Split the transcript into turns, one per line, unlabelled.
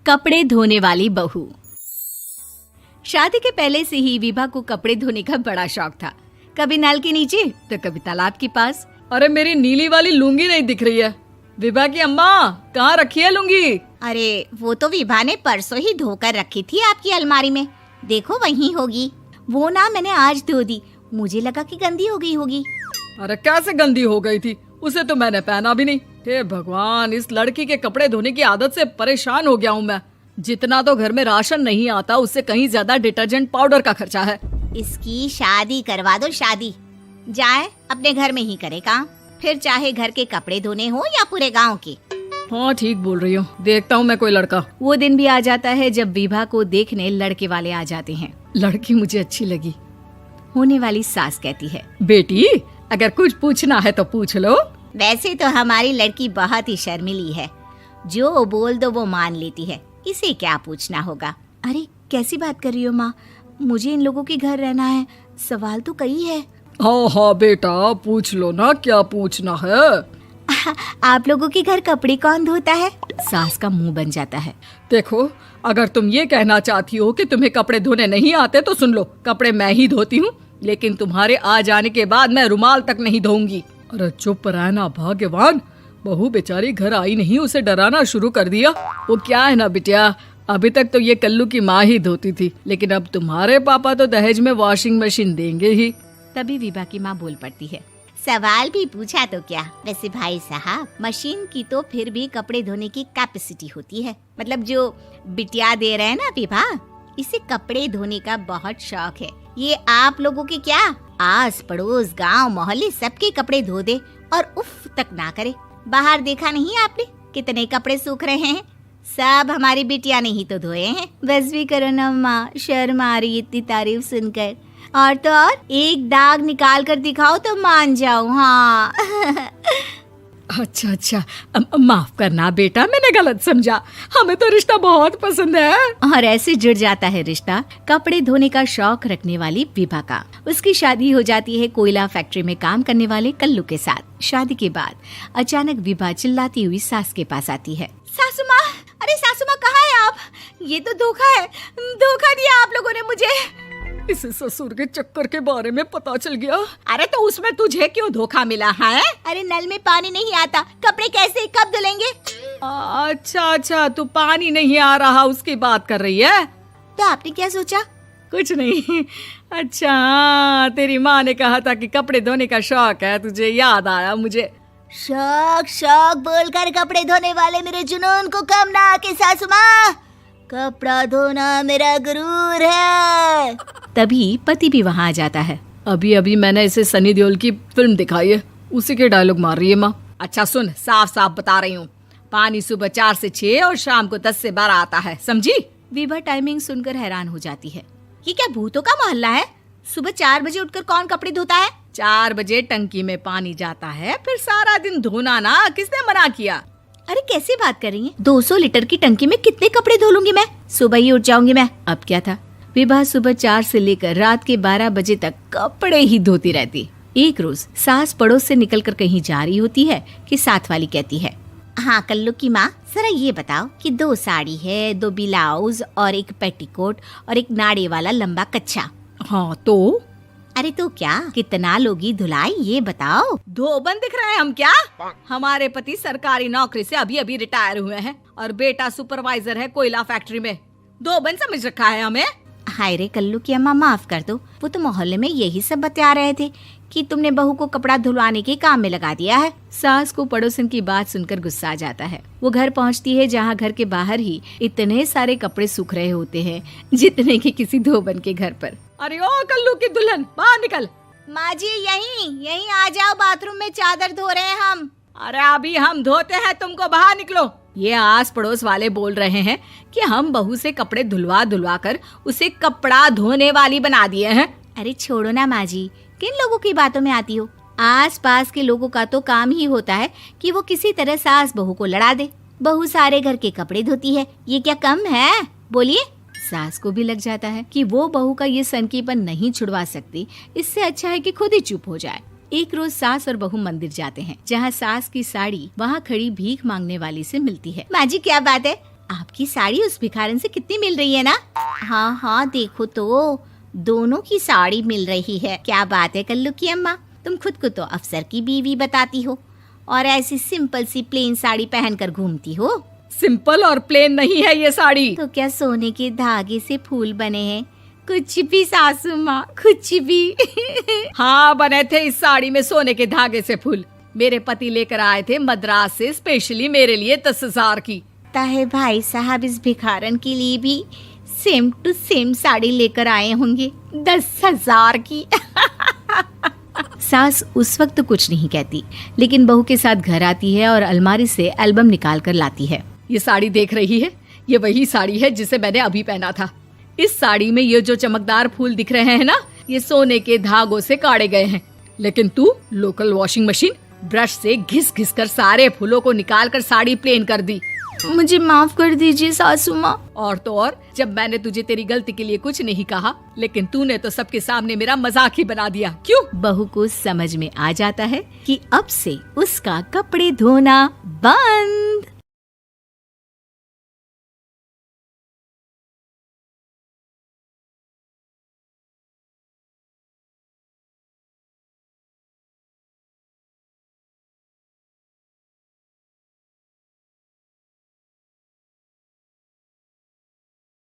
कपड़े धोने वाली बहू। शादी के पहले से ही विभा को कपड़े धोने का बड़ा शौक था। कभी नल के नीचे तो कभी तालाब के पास।
अरे मेरी नीली वाली लुंगी नहीं दिख रही है। विभा की अम्मा, कहाँ रखी है लुंगी?
अरे वो तो विभा ने परसों ही धोकर रखी थी आपकी अलमारी में, देखो वहीं होगी। वो ना मैंने आज धो दी, मुझे लगा कि गंदी हो गई होगी।
अरे कैसे गंदी हो गई थी? उसे तो मैंने पहना भी नहीं। हे भगवान, इस लड़की के कपड़े धोने की आदत से परेशान हो गया हूँ मैं। जितना तो घर में राशन नहीं आता, उससे कहीं ज्यादा डिटर्जेंट पाउडर का खर्चा है।
इसकी शादी करवा दो, शादी जाए अपने घर में ही करे काम, फिर चाहे घर के कपड़े धोने हो या पूरे गांव के।
हाँ ठीक बोल रही हूँ, देखता हूँ मैं कोई लड़का।
वो दिन भी आ जाता है जब विभा को देखने लड़के वाले आ जाते हैं।
लड़की मुझे अच्छी लगी।
होने वाली सास कहती है,
बेटी अगर कुछ पूछना है तो पूछ लो।
वैसे तो हमारी लड़की बहुत ही शर्मीली है, जो बोल दो वो मान लेती है, इसे क्या पूछना होगा।
अरे कैसी बात कर रही हो माँ, मुझे इन लोगों के घर रहना है, सवाल तो कई है।
हाँ हाँ बेटा, पूछ लो ना, क्या पूछना है।
आप लोगों के घर कपड़े कौन धोता है? सास का मुंह बन जाता है।
देखो, अगर तुम ये कहना चाहती हो कि तुम्हें कपड़े धोने नहीं आते तो सुन लो, कपड़े मैं ही धोती हूँ, लेकिन तुम्हारे आ जाने के बाद मैं रुमाल तक नहीं धोऊंगी। अरे चुप रहना भाग्यवान, बहू बेचारी घर आई नहीं, उसे डराना शुरू कर दिया। वो क्या है ना बिटिया, अभी तक तो ये कल्लू की माँ ही धोती थी, लेकिन अब तुम्हारे पापा तो दहेज में वॉशिंग मशीन देंगे ही।
तभी विभा की माँ बोल पड़ती है,
सवाल भी पूछा तो क्या। वैसे भाई साहब, मशीन की तो फिर भी कपड़े धोने की कैपेसिटी होती है। मतलब जो बिटिया दे रहे हैं ना विभा, इसे कपड़े धोने का बहुत शौक है। ये आप लोगों के क्या, आस पड़ोस गांव मोहल्ले सबके कपड़े धो दे और उफ तक ना करे। बाहर देखा नहीं आपने कितने कपड़े सूख रहे हैं? सब हमारी बिटिया ने ही तो धोए हैं।
बस भी करो ना माँ, शर्म आ रही इतनी तारीफ सुनकर। और तो और एक दाग निकाल कर दिखाओ तो मान जाऊं। हाँ
अच्छा, माफ करना बेटा, मैंने गलत समझा। हमें तो रिश्ता बहुत पसंद है।
और ऐसे जुड़ जाता है रिश्ता कपड़े धोने का शौक रखने वाली विभा का। उसकी शादी हो जाती है कोयला फैक्ट्री में काम करने वाले कल्लू के साथ। शादी के बाद अचानक विभा चिल्लाती हुई सास के पास आती है।
सासू माँ, अरे सासू माँ कहाँ है आप? ये तो धोखा है, धोखा दिया आप लोगों ने मुझे।
इसे ससुर के चक्कर के बारे में पता चल गया।
अरे तो उसमें तुझे क्यों धोखा मिला है? अरे नल में पानी नहीं आता, कपड़े कैसे कब धुलेंगे?
अच्छा, तू पानी नहीं आ रहा उसकी बात कर रही है।
तो आपने क्या सोचा?
कुछ नहीं। अच्छा, तेरी माँ ने कहा था कि कपड़े धोने का शौक है तुझे, याद आया मुझे।
शौक बोलकर कपड़े धोने वाले मेरे जुनून को कम ना आके सासू माँ, कपड़ा धोना मेरा गुरूर है।
तभी पति भी वहाँ आ जाता है।
अभी मैंने इसे सनी देओल की फिल्म दिखाई है, उसी के डायलॉग मार रही है माँ। अच्छा सुन, साफ साफ बता रही हूँ, पानी सुबह 4 से 6 और शाम को 10 से 12 आता है, समझी?
विभा टाइमिंग सुनकर हैरान हो जाती है।
ये क्या भूतों का मोहल्ला है? सुबह 4 बजे उठकर कौन कपड़े धोता है?
4 बजे टंकी में पानी जाता है, फिर सारा दिन धोना ना, किसने मना किया?
अरे कैसी बात कर रही हैं? 200 लीटर की टंकी में कितने कपड़े धो लूंगी मैं? सुबह ही उठ जाऊंगी मैं। अब क्या था, विभा सुबह 4 से लेकर रात के 12 बजे तक कपड़े ही धोती रहती। एक रोज सास पड़ोस से निकलकर कहीं जा रही होती है कि साथ वाली कहती है,
हाँ कल्लू की माँ, जरा ये बताओ कि 2 साड़ी है, 2 ब्लाउज और एक पेटीकोट और एक नाड़े वाला लंबा कच्छा।
हाँ तो?
अरे तो क्या, कितना लोगी धुलाई ये बताओ।
धोबन दिख रहे हैं हम क्या? हमारे पति सरकारी नौकरी से अभी रिटायर हुए हैं और बेटा सुपरवाइजर है कोयला फैक्ट्री में। धोबन समझ रखा है हमें?
हाय रे कल्लू की अम्मा, माफ कर दो, वो तो मोहल्ले में यही सब बता रहे थे कि तुमने बहू को कपड़ा धुलवाने के काम में लगा दिया है।
सास को पड़ोसन की बात सुनकर गुस्सा आ जाता है। वो घर पहुंचती है जहां घर के बाहर ही इतने सारे कपड़े सूख रहे होते हैं जितने कि किसी धोबन के घर पर।
अरे ओ कल्लू की दुल्हन, बाहर निकल।
माँ जी यहीं आ जाओ, बाथरूम में चादर धो रहे हैं हम।
अरे अभी हम धोते हैं, तुमको बाहर निकलो। ये आस पड़ोस वाले बोल रहे हैं कि हम बहू से कपड़े धुलवा कर उसे कपड़ा धोने वाली बना दिए हैं।
अरे छोड़ो ना माँ जी, किन लोगों की बातों में आती हो? आस पास के लोगों का तो काम ही होता है कि वो किसी तरह सास बहू को लड़ा दे। बहू सारे घर के कपड़े धोती है, ये क्या कम है? बोलिए। सास को भी लग जाता है कि वो बहू का ये सनकीपन नहीं छुड़वा सकती, इससे अच्छा है कि खुद ही चुप हो जाए। एक रोज सास और बहू मंदिर जाते हैं, जहाँ सास की साड़ी वहाँ खड़ी भीख मांगने वाली से मिलती है।
माँ जी क्या बात है, आपकी साड़ी उस भिखारन से कितनी मिल रही है ना? हाँ हाँ देखो तो, दोनों की साड़ी मिल रही है। क्या बात है कल्लू की अम्मा, तुम खुद को तो अफसर की बीवी बताती हो और ऐसी सिंपल सी प्लेन साड़ी पहनकर घूमती हो।
सिंपल और प्लेन नहीं है ये साड़ी।
तो क्या सोने के धागे से फूल बने हैं? कुछ भी सासू माँ, कुछ भी।
हाँ बने थे इस साड़ी में सोने के धागे से फूल। मेरे पति लेकर आए थे मद्रास से स्पेशली मेरे लिए 10,000 की।
है भाई साहब इस भिखारन के लिए भी सेम टू सेम साड़ी लेकर आए होंगे 10,000 की।
सास उस वक्त तो कुछ नहीं कहती, लेकिन बहू के साथ घर आती है और अलमारी से एल्बम निकाल कर लाती है।
ये साड़ी देख रही है, ये वही साड़ी है जिसे मैंने अभी पहना था। इस साड़ी में ये जो चमकदार फूल दिख रहे हैं ना, ये सोने के धागों से काढ़े गए हैं। लेकिन तू लोकल वॉशिंग मशीन ब्रश से घिस घिस कर सारे फूलों को निकाल कर साड़ी प्लेन कर दी।
मुझे माफ कर दीजिए सासू माँ।
और तो और, जब मैंने तुझे तेरी गलती के लिए कुछ नहीं कहा, लेकिन तूने तो सबके सामने मेरा मजाक ही बना दिया। क्यों?
बहू को समझ में आ जाता है कि अब से उसका कपड़े धोना बंद।